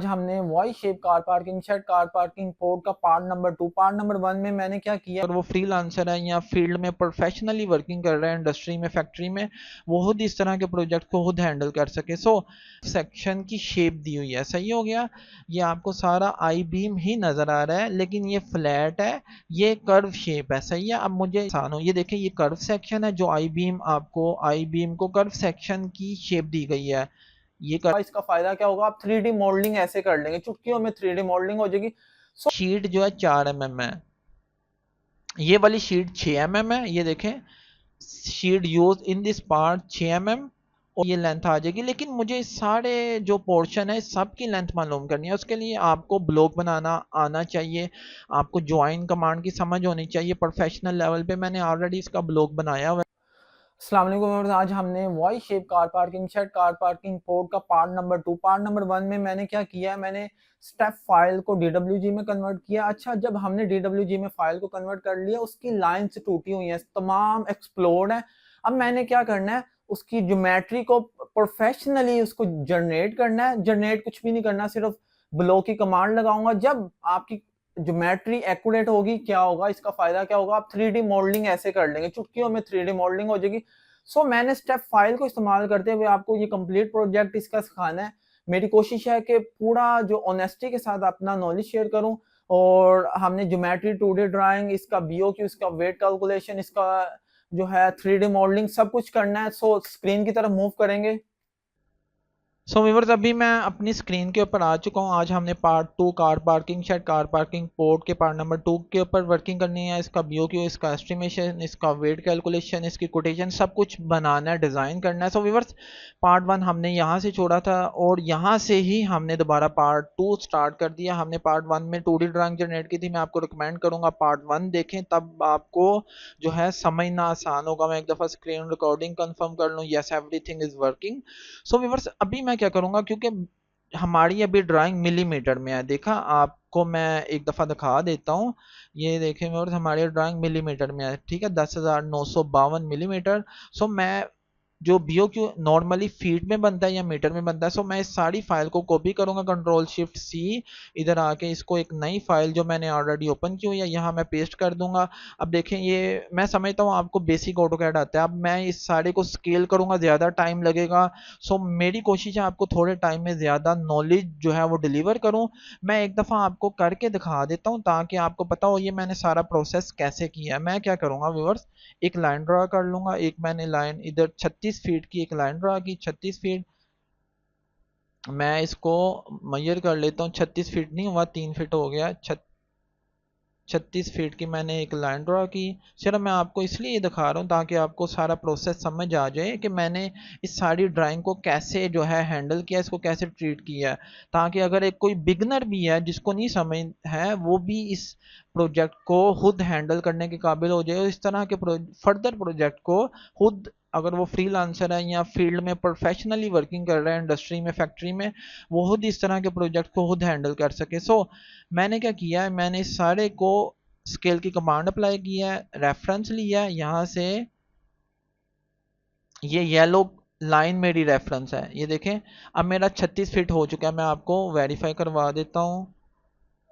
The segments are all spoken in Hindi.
हमने Y shape car parking shed car parking port का पार्ट नंबर 2 पार्ट नंबर 1 में मैंने क्या किया, अगर वो फ्रीलांसर है या फील्ड में प्रोफेशनली वर्किंग कर रहे हैं इंडस्ट्री में फैक्ट्री में, वो खुद इस तरह के प्रोजेक्ट को खुद हैंडल कर सके। सो सेक्शन की शेप दी हुई है, सही हो गया। ये आपको सारा आई बीम ही नजर आ रहा है लेकिन ये फ्लैट है, ये कर्व शेप है, सही है। अब मुझे आसान हो, ये देखें ये कर्व सेक्शन है, जो आई बीम आपको आई बीम को कर्व सेक्शन की शेप दी गई है। ये इसका फायदा क्या होगा, आप 3D मॉडलिंग ऐसे कर लेंगे, चुटकियों में 3D मॉडलिंग हो जाएगी। शीट जो है 4 mm है, ये वाली शीट 6 mm है, ये देखें sheet use in this part 6 mm और ये लेंथ आ जाएगी। लेकिन मुझे सारे जो पोर्शन है सबकी लेंथ मालूम करनी है, उसके लिए आपको ब्लॉक बनाना आना चाहिए, आपको ज्वाइन कमांड की समझ होनी चाहिए। प्रोफेशनल लेवल पे मैंने ऑलरेडी इसका ब्लॉक बनाया हुआ है। अस्सलाम वालेकुम। आज हमने Y shape car parking shed car parking port का पार्ट नंबर 2 पार्ट नंबर 1 में मैंने क्या किया है, मैंने स्टेप फाइल को DWG में कन्वर्ट किया। अच्छा, जब हमने DWG में फाइल को कन्वर्ट कर लिया, उसकी लाइंस टूटी हुई हैं, तमाम एक्सप्लोड है। अब मैंने क्या करना है, उसकी ज्योमेट्री को प्रोफेशनली उसको जनरेट करना है। जनरेट कुछ भी नहीं करना, सिर्फ ब्लॉक की कमांड लगाऊंगा। जब आपकी ज्योमेट्री एक्यूरेट होगी, क्या होगा, इसका फायदा क्या होगा, आप 3D मॉडलिंग ऐसे कर लेंगे, चुटकियों में 3D मॉडलिंग हो जाएगी। मैंने स्टेप फाइल को इस्तेमाल करते हुए आपको ये कंप्लीट प्रोजेक्ट इसका सिखाना है। मेरी कोशिश है कि पूरा जो ऑनेस्टी के साथ अपना नॉलेज शेयर करूं। और हमने ज्योमेट्री 2D ड्राइंग, इसका BOQ, इसका वेट कैलकुलेशन, इसका जो है 3D मॉडलिंग सब कुछ करना है। स्क्रीन की तरफ मूव करेंगे। सो व्यूअर्स, अभी मैं अपनी स्क्रीन के ऊपर आ चुका हूँ। आज हमने part 2 car parking shed car parking port के पार्ट नंबर 2 के ऊपर वर्किंग करनी है। इसका BOQ, इसका एस्टिमेशन, इसका वेट कैलकुलेशन, इसकी कोटेशन सब कुछ बनाना है, डिज़ाइन करना है। सो व्यूअर्स, पार्ट 1 हमने यहाँ से छोड़ा था और यहाँ से ही हमने दोबारा पार्ट 2 स्टार्ट कर दिया। हमने पार्ट 1 में 2D ड्राइंग जनरेट की थी। मैं आपको रिकमेंड करूँगा पार्ट 1 देखें, तब आपको जो है समझना आसान होगा। मैं एक दफ़ा स्क्रीन रिकॉर्डिंग कंफर्म कर लूँ, yes everything is working. So viewers, अभी मैं क्या करूंगा, क्योंकि हमारी अभी ड्राइंग मिलीमीटर में है, देखा आपको मैं एक दफ़ा दिखा देता हूँ। ये देखें व्यूअर्स, हमारी ड्राइंग मिलीमीटर में है, ठीक है, 10,952 मिलीमीटर। सो मैं जो BOQ नॉर्मली फीट में बनता है या मीटर में बनता है, सो मैं इस सारी फाइल को कॉपी करूंगा, Ctrl+Shift+C, इधर आके इसको एक नई फाइल जो मैंने ऑलरेडी ओपन की हुई है यहाँ मैं पेस्ट कर दूंगा। अब देखें, ये मैं समझता हूँ आपको बेसिक ऑटोकैड आता है। अब मैं इस सारे को स्केल करूंगा, ज़्यादा टाइम लगेगा। सो मेरी कोशिश है आपको थोड़े टाइम में ज़्यादा नॉलेज जो है वो डिलीवर करूँ। मैं एक दफ़ा आपको करके दिखा देता हूँ ताकि आपको पता हो ये मैंने सारा प्रोसेस कैसे किया है। मैं क्या करूँगा व्यूअर्स, एक लाइन ड्रा कर लूंगा। एक मैंने लाइन इधर 36 फीट की एक लाइन ड्रा की, 36 फीट। मैं इसको मेजर कर लेता हूँ, 36 फीट नहीं हुआ, 3 फीट हो गया। 36 फीट की मैंने एक लाइन ड्रा की। सिर्फ मैं आपको इसलिए दिखा रहा हूँ ताकि आपको सारा प्रोसेस समझ आ जाए कि मैंने इस सारी ड्राइंग को कैसे जो है हैंडल किया, इसको कैसे ट्रीट किया है, ताकि अगर एक कोई बिगनर भी है जिसको नहीं समझ है, वो भी इस प्रोजेक्ट को खुद हैंडल करने के काबिल हो जाए और इस तरह के फर्दर प्रोजेक्ट को खुद, अगर वो फ्रीलांसर है या फील्ड में प्रोफेशनली वर्किंग कर रहे हैं इंडस्ट्री में फैक्ट्री में, वो खुद इस तरह के प्रोजेक्ट को खुद हैंडल कर सके। सो मैंने क्या किया है, मैंने इस सारे को स्केल की कमांड अप्लाई किया है, रेफरेंस लिया है यहाँ से। ये येलो लाइन मेरी रेफरेंस है, ये देखें। अब मेरा 36 फीट हो चुका है, मैं आपको वेरीफाई करवा देता हूँ।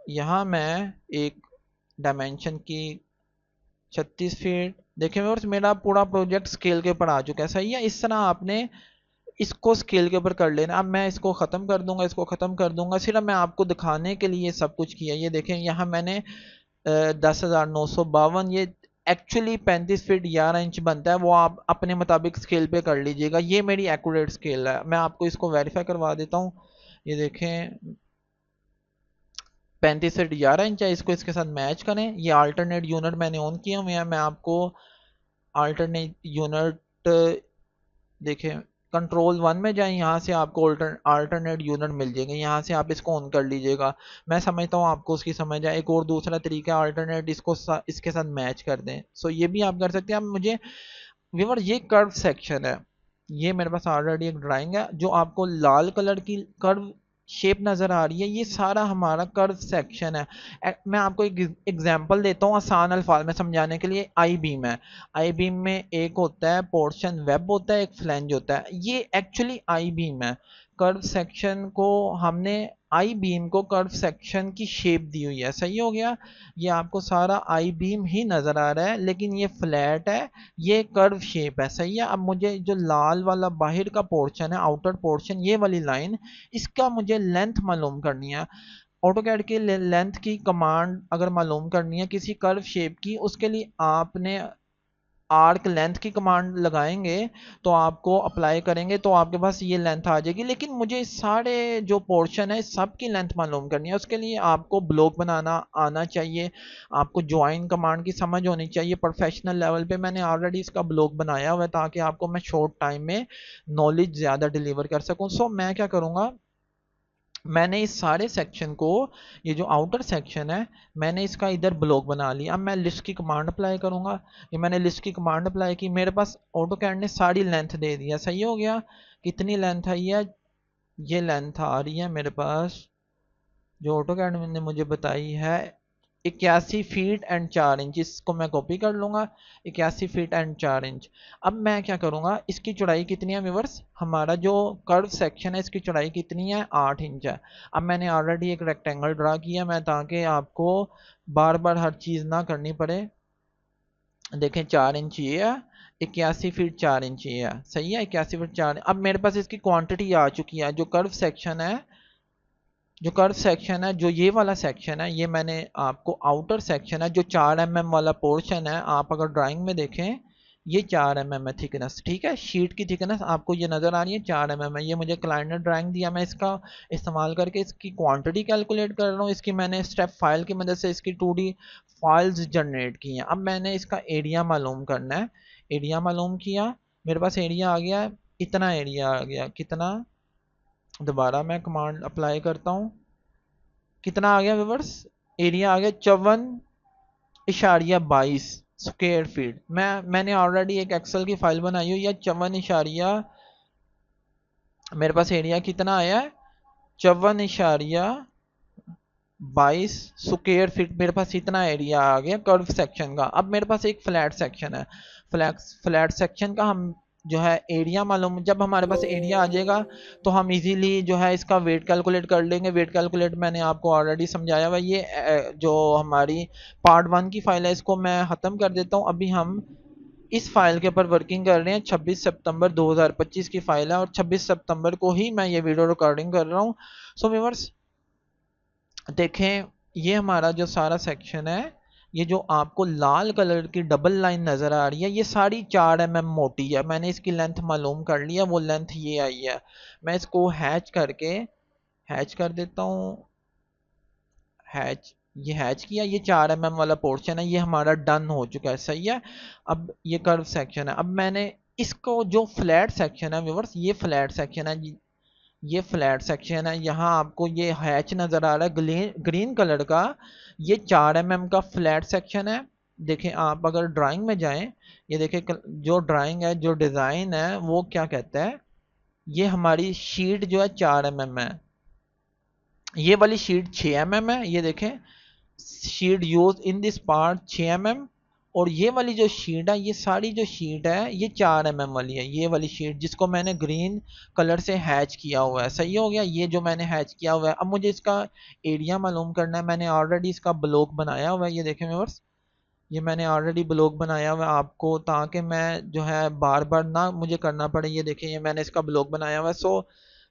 यहाँ मैं एक डायमेंशन की 36 फीट देखें व्यूअर्स, मेरा पूरा प्रोजेक्ट स्केल के ऊपर आ चुका है, सही है। इस तरह आपने इसको स्केल के ऊपर कर लेना। अब मैं इसको ख़त्म कर दूंगा, इसको ख़त्म कर दूंगा, सिर्फ मैं आपको दिखाने के लिए सब कुछ किया। ये देखें, यहाँ मैंने 10,952, ये एक्चुअली 35 फीट 11 इंच बनता है, वो आप अपने मुताबिक स्केल पे कर लीजिएगा। ये मेरी एक्यूरेट स्केल है, मैं आपको इसको वेरीफाई करवा देता हूँ। ये देखें 35 फीट 11 इंच है, इसको इसके साथ मैच करें। ये अल्टरनेट यूनिट मैंने ऑन किया हुए हैं, मैं आपको अल्टरनेट यूनिट देखें, Ctrl+1 में जाएं, यहाँ से आपको अल्टरनेट यूनिट मिल जाएंगे, यहाँ से आप इसको ऑन कर लीजिएगा। मैं समझता हूँ आपको उसकी समझ आए। एक और दूसरा तरीका अल्टरनेट इसको इसके साथ मैच कर दें, सो ये भी आप कर सकते हैं। अब मुझे व्यूअर ये कर्व सेक्शन है, ये मेरे पास ऑलरेडी एक ड्राइंग है, जो आपको लाल कलर की कर्व शेप नज़र आ रही है, ये सारा हमारा कर्व सेक्शन है। मैं आपको एक एग्जांपल देता हूँ आसान अल्फाज में समझाने के लिए। आई बीम है, आई बीम में एक होता है पोर्शन वेब होता है, एक फ्लैंज होता है, ये एक्चुअली आई बीम है। कर्व सेक्शन को हमने आई बीम को कर्व सेक्शन की शेप दी हुई है। सही हो गया, ये आपको सारा आई बीम ही नजर आ रहा है, लेकिन ये फ्लैट है, ये कर्व शेप है। सही है। अब मुझे जो लाल वाला बाहर का पोर्शन है, आउटर पोर्शन, ये वाली लाइन, इसका मुझे लेंथ मालूम करनी है। ऑटोकैड की लेंथ की कमांड अगर मालूम करनी है किसी कर्व शेप की, उसके लिए आपने आर्क लेंथ की कमांड लगाएंगे, तो आपको अप्लाई करेंगे तो आपके पास ये लेंथ आ जाएगी। लेकिन मुझे सारे जो पोर्शन है सब की लेंथ मालूम करनी है, उसके लिए आपको ब्लॉक बनाना आना चाहिए, आपको ज्वाइन कमांड की समझ होनी चाहिए। प्रोफेशनल लेवल पे मैंने ऑलरेडी इसका ब्लॉक बनाया हुआ है, ताकि आपको मैं शॉर्ट टाइम में नॉलेज ज़्यादा डिलीवर कर सकूँ। सो मैं क्या करूँगा, मैंने इस सारे सेक्शन को, ये जो आउटर सेक्शन है, मैंने इसका इधर ब्लॉक बना लिया। अब मैं लिस्ट की कमांड अप्लाई करूंगा। ये मैंने लिस्ट की कमांड अप्लाई की, मेरे पास ऑटोकैड ने सारी लेंथ दे दिया। सही हो गया। कितनी लेंथ आई है, ये लेंथ आ रही है मेरे पास, जो ऑटोकैड ने मुझे बताई है, 81 फीट एंड 4 इंच। इसको मैं कॉपी कर लूंगा, 81 फीट एंड 4 इंच। अब मैं क्या करूंगा, इसकी चौड़ाई कितनी है व्यूअर्स, हमारा जो कर्व सेक्शन है इसकी चौड़ाई कितनी है, 8 इंच है। अब मैंने ऑलरेडी एक रेक्टेंगल ड्रा किया मैं, ताकि आपको बार बार हर चीज़ ना करनी पड़े। देखें 4 इंच ये है, 81 फीट 4 इंच ये है। सही है, 81 फीट 4। अब मेरे पास इसकी क्वांटिटी आ चुकी है। जो कर्व सेक्शन है, जो ये वाला सेक्शन है, ये मैंने आपको आउटर सेक्शन है, जो 4 mm वाला पोर्शन है, आप अगर ड्राइंग में देखें, ये 4 mm है थिकनेस। ठीक है, शीट की थिकनेस आपको ये नज़र आ रही है, 4 mm है। ये मुझे क्लाइंट ने ड्राइंग दिया, मैं इसका इस्तेमाल करके इसकी क्वांटिटी कैलकुलेट कर रहा हूँ। इसकी मैंने स्टेप फाइल की मदद से इसकी 2D फाइल्स जनरेट की हैं। अब मैंने इसका एरिया मालूम करना है। एरिया मालूम किया, मेरे पास एरिया आ गया, इतना एरिया आ गया। कितना, दोबारा मैं कमांड अप्लाई करता हूँ, कितना आ गया व्यूअर्स, एरिया आ गया 54.22 स्क्वायर फीट। मैंने ऑलरेडी एक एक्सेल की फाइल बनाई हुई है, 54 मेरे पास एरिया कितना आया है, 54.22 स्क्वायर फीट। मेरे पास इतना एरिया आ गया कर्व सेक्शन का। अब मेरे पास एक फ्लैट सेक्शन है, फ्लैट सेक्शन का हम जो है एरिया मालूम, जब हमारे पास एरिया आ जाएगा तो हम इजीली जो है इसका वेट कैलकुलेट कर लेंगे। वेट कैलकुलेट मैंने आपको ऑलरेडी समझाया हुआ। ये जो हमारी पार्ट 1 की फाइल है, इसको मैं ख़त्म कर देता हूँ। अभी हम इस फाइल के ऊपर वर्किंग कर रहे हैं, 26 सितंबर 2025 की फाइल है, और 26 सितंबर को ही मैं ये वीडियो रिकॉर्डिंग कर रहा हूँ। सो व्यूअर्स देखें, ये हमारा जो सारा सेक्शन है, ये जो आपको लाल कलर की डबल लाइन नज़र आ रही है, ये सारी 4 mm मोटी है। मैंने इसकी लेंथ मालूम कर लिया, वो लेंथ ये आई है। मैं इसको हैच कर देता हूँ। ये हैच किया, ये 4 mm वाला पोर्शन है, ये हमारा डन हो चुका है। सही है। अब ये कर्व सेक्शन है। अब मैंने इसको, जो फ्लैट सेक्शन है व्यूअर्स, ये फ्लैट सेक्शन है, ये फ्लैट सेक्शन है। यहाँ आपको ये हैच नज़र आ रहा है ग्रीन ग्रीन कलर का, ये 4 mm का फ्लैट सेक्शन है। देखें, आप अगर ड्राइंग में जाएं, ये देखें जो ड्राइंग है, जो डिज़ाइन है, वो क्या कहता है, ये हमारी शीट जो है 4 mm है, ये वाली शीट 6 mm है। ये देखें, sheet use in this part 6 mm, और ये वाली जो शीट है, ये सारी जो शीट है ये 4 mm वाली है। ये वाली शीट जिसको मैंने ग्रीन कलर से हैच किया हुआ है। सही हो गया, ये जो मैंने हैच किया हुआ है। अब मुझे इसका एरिया मालूम करना है। मैंने ऑलरेडी इसका ब्लॉक बनाया हुआ है, ये देखें व्यूअर्स, ये मैंने ऑलरेडी ब्लॉक बनाया हुआ है आपको, ताकि मैं जो है बार बार ना मुझे करना पड़े। ये देखें, ये मैंने इसका ब्लॉक बनाया हुआ है। सो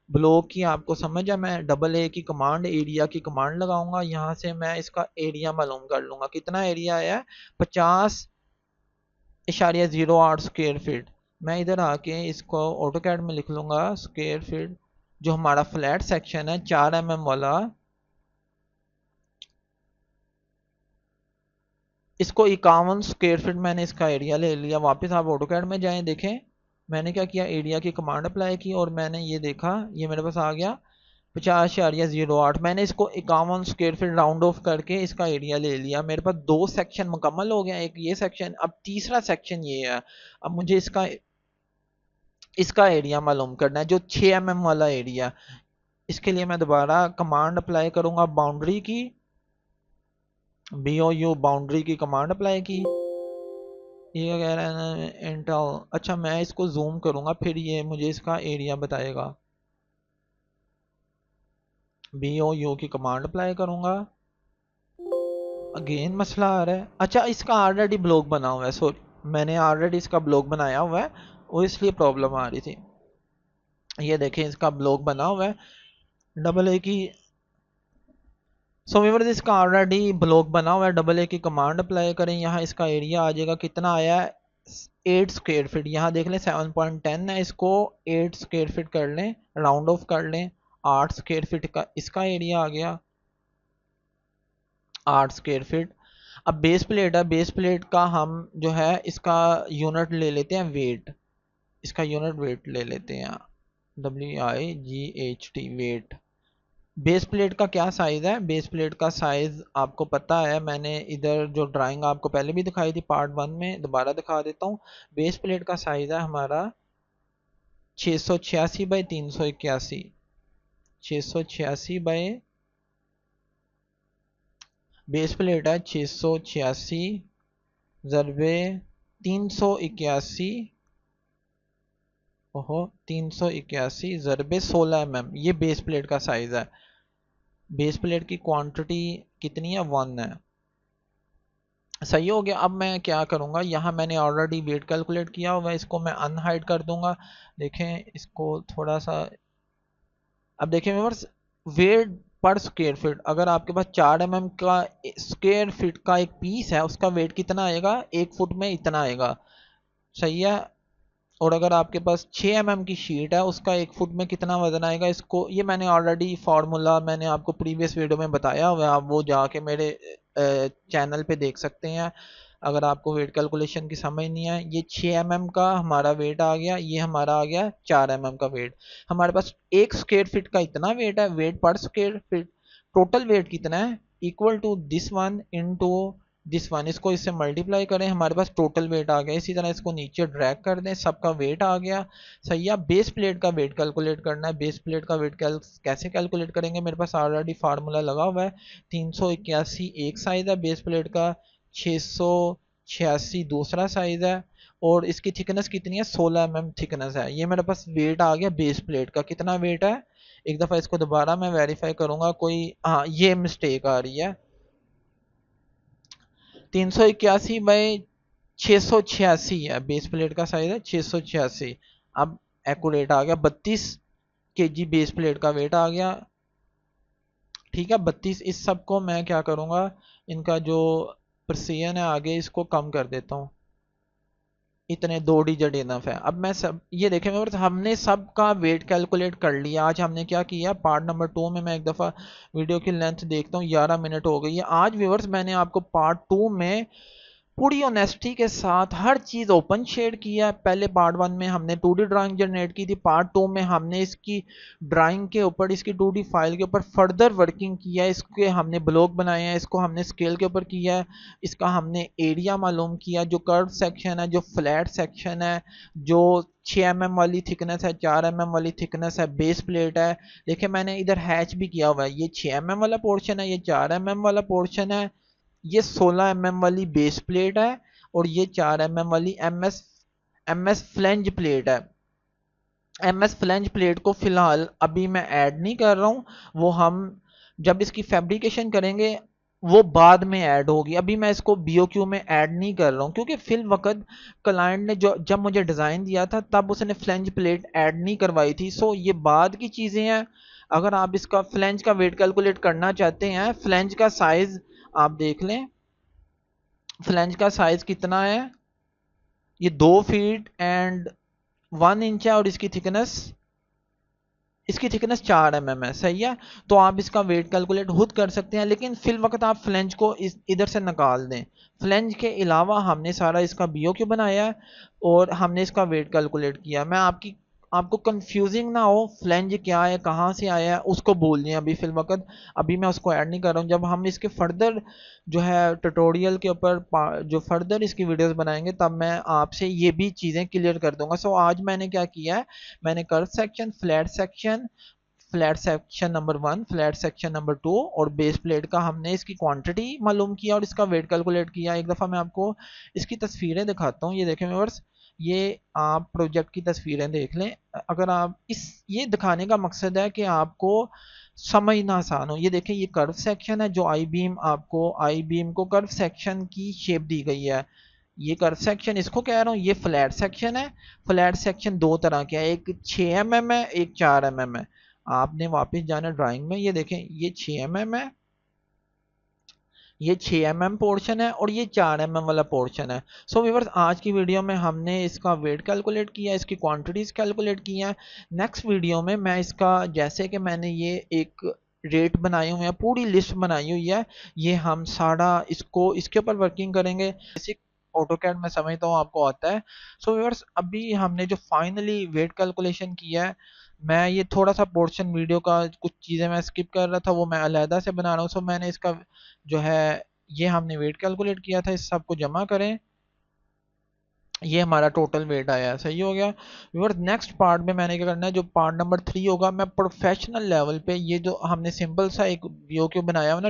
ब्लॉक की आपको समझ है, मैं डबल A की कमांड, एरिया की कमांड लगाऊंगा, यहाँ से मैं इसका एरिया मालूम कर लूंगा। कितना एरिया आया है, 50.08 स्क्वायर फीट। मैं इधर आके इसको ऑटोकैड में लिख लूंगा स्क्वायर फीट। जो हमारा फ्लैट सेक्शन है 4 mm वाला, इसको 51 स्क्वायर फीट मैंने इसका एरिया ले लिया। वापस आप ऑटोकैड में जाएं, देखें मैंने क्या किया, एरिया की कमांड अप्लाई की, और मैंने ये देखा, ये मेरे पास आ गया 50.08। मैंने इसको 51 स्क्वायर फीट राउंड ऑफ करके इसका एरिया ले लिया। मेरे पास 2 सेक्शन मुकम्मल हो गया, एक ये सेक्शन, अब तीसरा सेक्शन ये है। अब मुझे इसका एरिया मालूम करना है, जो 6 mm वाला एरिया। इसके लिए मैं दोबारा कमांड अप्लाई करूंगा, बाउंड्री की, BOU बाउंड्री की कमांड अप्लाई की। ये कह रहा है इंटेल, अच्छा मैं इसको जूम करूंगा, फिर ये मुझे इसका एरिया बताएगा। BOU की कमांड अप्लाई करूँगा। अगेन मसला आ रहा है। अच्छा, इसका ऑलरेडी ब्लॉग बना हुआ है, सॉरी मैंने ऑलरेडी इसका ब्लॉग बनाया हुआ है और इसलिए प्रॉब्लम आ रही थी। ये देखें, इसका ब्लॉग बना हुआ है डबल ए की। सो व्यूअर्स, इसका ऑलरेडी ब्लॉग बना हुआ है। डबल ए की कमांड अप्लाई करें, यहाँ इसका एरिया आ जाएगा, कितना आया है 8 स्क्वायर फीट। यहाँ देख लें 7.10 है, इसको 8 स्क्वायर फीट कर लें, राउंड ऑफ कर लें। 8 स्क्वायर फीट का इसका एरिया आ गया, 8 स्क्वायर फीट। अब बेस प्लेट है, बेस प्लेट का हम जो है इसका यूनिट ले लेते हैं वेट, इसका यूनिट वेट ले लेते हैं, WIGHT वेट। बेस प्लेट का क्या साइज़ है? बेस प्लेट का साइज़ आपको पता है, मैंने इधर जो ड्राइंग आपको पहले भी दिखाई थी पार्ट 1 में, दोबारा दिखा देता हूँ। बेस प्लेट का साइज़ है हमारा 686 बाई 381, 686 बाई, बेस प्लेट है 686 ज़रबे 381, ओहो 381 ज़रबे 16 mm, ये बेस प्लेट का साइज़ है। बेस प्लेट की क्वांटिटी कितनी है? 1 है। सही हो गया। अब मैं क्या करूँगा, यहाँ मैंने ऑलरेडी वेट कैलकुलेट किया हुआ है, इसको मैं अनहाइड कर दूंगा। देखें इसको थोड़ा सा, अब देखें व्यूअर्स, वेट पर स्क्वायर फीट, अगर आपके पास 4 mm का स्क्वायर फीट का एक पीस है, उसका वेट कितना आएगा? 1 फुट में इतना आएगा, सही है। और अगर आपके पास 6 mm की शीट है, उसका 1 फुट में कितना वजन आएगा? इसको, ये मैंने ऑलरेडी फार्मूला मैंने आपको प्रीवियस वीडियो में बताया हुआ है, आप वो जाके मेरे चैनल पे देख सकते हैं अगर आपको वेट कैलकुलेशन की समझ नहीं है। ये 6 mm का हमारा वेट आ गया, ये हमारा आ गया 4 mm का वेट। हमारे पास 1 स्क्वायर फीट का इतना वेट है, वेट पर स्क्वायर फीट। टोटल वेट कितना है? Equal to this one into this one, इसको इससे मल्टीप्लाई करें, हमारे पास टोटल वेट आ गया। इसी तरह इसको नीचे ड्रैग कर दें, सबका वेट आ गया, सही है। बेस प्लेट का वेट कैलकुलेट करना है। बेस प्लेट का वेट कैसे कैलकुलेट करेंगे? मेरे पास ऑलरेडी फार्मूला लगा हुआ है। 381 एक साइज है बेस प्लेट का, 686 दूसरा साइज है, और इसकी थिकनेस कितनी है? 16 mm थिकनेस है। ये मेरे पास वेट आ गया बेस प्लेट का। कितना वेट है? एक दफ़ा इसको दोबारा मैं वेरीफाई करूंगा, कोई हाँ ये मिस्टेक आ रही है। 381 बाई 686 है बेस प्लेट का साइज है, 686। अब एक्यूरेट आ गया, 32 kg बेस प्लेट का वेट आ गया, ठीक है 32। इस सब को मैं क्या करूँगा, इनका जो प्रेसिजन है आगे इसको कम कर देता हूँ, इतने 2 डिजिट इनफ है। अब मैं सब ये देखें व्यूअर्स, हमने सब का वेट कैलकुलेट कर लिया। आज हमने क्या किया, पार्ट नंबर 2 में, मैं एक दफ़ा वीडियो की लेंथ देखता हूँ, 11 मिनट हो गई है। आज व्यूअर्स मैंने आपको पार्ट 2 में पूरी ऑनेस्टी के साथ हर चीज़ ओपन शेयर किया। पहले पार्ट 1 में हमने 2D ड्राइंग जनरेट की थी, पार्ट 2 में हमने इसकी ड्राइंग के ऊपर, इसकी 2D फाइल के ऊपर फर्दर वर्किंग किया है, इसके हमने ब्लॉक बनाए हैं, इसको हमने स्केल के ऊपर किया है, इसका हमने एरिया मालूम किया, जो कर्व सेक्शन है, जो फ्लैट सेक्शन है, जो 6 mm वाली थिकनेस है, 4 mm वाली थिकनेस है, बेस प्लेट है। देखिए मैंने इधर हैच भी किया हुआ है, ये 6 mm वाला पोर्शन है, ये 4 mm वाला पोर्शन है, ये 16 mm वाली बेस प्लेट है, और ये 4 mm वाली एमएस फ्लेंज प्लेट है। एमएस फ्लेंज प्लेट को फिलहाल अभी मैं ऐड नहीं कर रहा हूँ, वो हम जब इसकी फैब्रिकेशन करेंगे वो बाद में ऐड होगी। अभी मैं इसको बीओक्यू में ऐड नहीं कर रहा हूँ, क्योंकि फिल वक्त क्लाइंट ने जो जब मुझे डिज़ाइन दिया था तब उसने फ्लेंज प्लेट ऐड नहीं करवाई थी। सो ये बाद की चीज़ें हैं। अगर आप इसका फ्लेंज का वेट कैलकुलेट करना चाहते हैं, फ्लेंज का साइज़ आप देख लें, फ्लेंज का साइज कितना है, ये 2 फीट एंड 1 इंच है, और इसकी थिकनेस 4 mm है, सही है। तो आप इसका वेट कैलकुलेट खुद कर सकते हैं, लेकिन फिल वक्त आप फ्लेंज को इधर से निकाल दें। फ्लेंज के अलावा हमने सारा इसका बीओक्यू बनाया है और हमने इसका वेट कैलकुलेट किया। मैं आपको कंफ्यूजिंग ना हो, फ्लेंज क्या है, कहाँ से आया है, उसको बोल दें अभी फिल वक्त। अभी मैं उसको ऐड नहीं कर रहा हूँ, जब हम इसके फर्दर जो है ट्यूटोरियल के ऊपर जो फर्दर इसकी वीडियोस बनाएंगे तब मैं आपसे ये भी चीज़ें क्लियर कर दूंगा। सो आज मैंने क्या किया है, मैंने curve section, flat section number 1, flat section number 2 और बेस प्लेट का हमने इसकी क्वांटिटी मालूम किया और इसका वेट कैलकुलेट किया। एक दफ़ा मैं आपको इसकी तस्वीरें दिखाता हूँ, ये देखें व्यूअर्स, ये आप प्रोजेक्ट की तस्वीरें देख लें। अगर आप ये दिखाने का मकसद है कि आपको समझना आसान हो। ये देखें, ये कर्व सेक्शन है, जो आई बीम को कर्व सेक्शन की शेप दी गई है। ये कर्व सेक्शन इसको कह रहा हूँ, ये फ्लैट सेक्शन है। फ्लैट सेक्शन दो तरह के हैं, एक 6 mm है, एक 4 mm है। आपने वापस जाना ड्राइंग में, ये देखें ये 6 mm है, ये 6 mm पोर्शन है, और ये 4 mm वाला पोर्शन है। सो व्यूअर्स, आज की वीडियो में हमने इसका वेट कैलकुलेट किया, इसकी क्वांटिटीज कैलकुलेट की हैं। नेक्स्ट वीडियो में मैं इसका, जैसे कि मैंने ये एक रेट बनाए हुए हैं, पूरी लिस्ट बनाई हुई है, ये हम सारा इसको इसके ऊपर वर्किंग करेंगे। बेसिक ऑटोकैड मैं समझता हूँ आपको आता है। सो व्यूअर्स, अभी हमने जो फाइनली वेट कैलकुलेशन किया है, मैं ये थोड़ा सा पोर्शन वीडियो का कुछ चीज़ें मैं स्किप कर रहा था, वो मैं अलहदा से बना रहा हूँ। सो मैंने इसका जो है, ये हमने वेट कैलकुलेट किया था, इस सब को जमा करें, ये हमारा टोटल वेट आया है। सही हो गया व्यूअर्स। नेक्स्ट पार्ट में मैंने क्या करना है, जो पार्ट नंबर 3 होगा, मैं प्रोफेशनल लेवल पे, ये जो हमने सिंपल सा एक बीओक्यू बनाया हुआ ना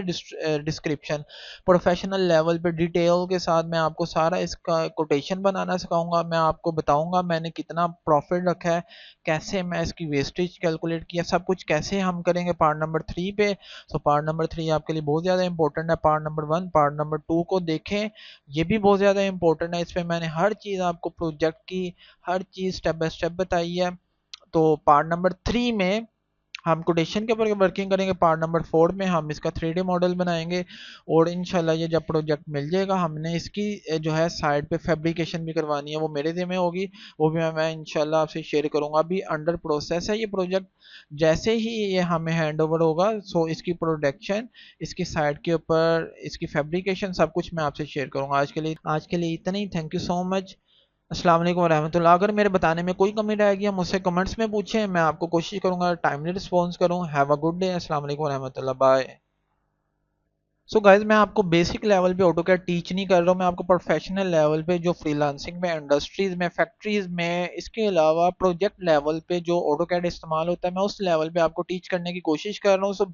डिस्क्रिप्शन, प्रोफेशनल लेवल पे डिटेल के साथ मैं आपको सारा इसका कोटेशन बनाना सिखाऊंगा। मैं आपको बताऊंगा मैंने कितना प्रॉफिट रखा है, कैसे मैं इसकी वेस्टेज कैलकुलेट किया, सब कुछ कैसे हम करेंगे पार्ट नंबर 3 पे। सो पार्ट नंबर 3 आपके लिए बहुत ज़्यादा इंपॉर्टेंट है। पार्ट नंबर 1, पार्ट नंबर 2 को देखें, ये भी बहुत ज़्यादा इंपॉर्टेंट है। इसमें मैंने हर चीज़ आपको प्रोजेक्ट की हर चीज़ स्टेप बाय स्टेप बताई है। तो पार्ट नंबर 3 में हम कोटेशन के ऊपर वर्किंग करेंगे, पार्ट नंबर 4 में हम इसका 3D मॉडल बनाएंगे, और इंशाल्लाह ये जब प्रोजेक्ट मिल जाएगा, हमने इसकी जो है साइड पे फैब्रिकेशन भी करवानी है, वो मेरे ज़िम्मे होगी, वो भी मैं इंशाल्लाह आपसे शेयर करूंगा। अभी अंडर प्रोसेस है ये प्रोजेक्ट, जैसे ही ये हमें हैंड ओवर होगा, सो इसकी प्रोडक्शन, इसकी साइड के ऊपर इसकी फैब्रिकेशन, सब कुछ मैं आपसे शेयर करूंगा। आज के लिए इतना ही। Thank you so much. अस्सलाम वालेकुम वरहमतुल्लाह। अगर मेरे बताने में कोई कमी रह गई है, मुझसे कमेंट्स में पूछें, मैं आपको कोशिश करूंगा टाइमली रिस्पॉन्स करूं। Have a good day. अस्सलाम वालेकुम वरहमतुल्लाह। बाय। सो गाइज, मैं आपको बेसिक लेवल पे ऑटोकैड टीच नहीं कर रहा हूँ, मैं आपको प्रोफेशनल लेवल पे, जो फ्रीलांसिंग में, इंडस्ट्रीज में, फैक्ट्रीज में, इसके अलावा प्रोजेक्ट लेवल पे जो ऑटोकैड इस्तेमाल होता है, मैं उस लेवल पे आपको टीच करने की कोशिश कर रहा हूँ। सो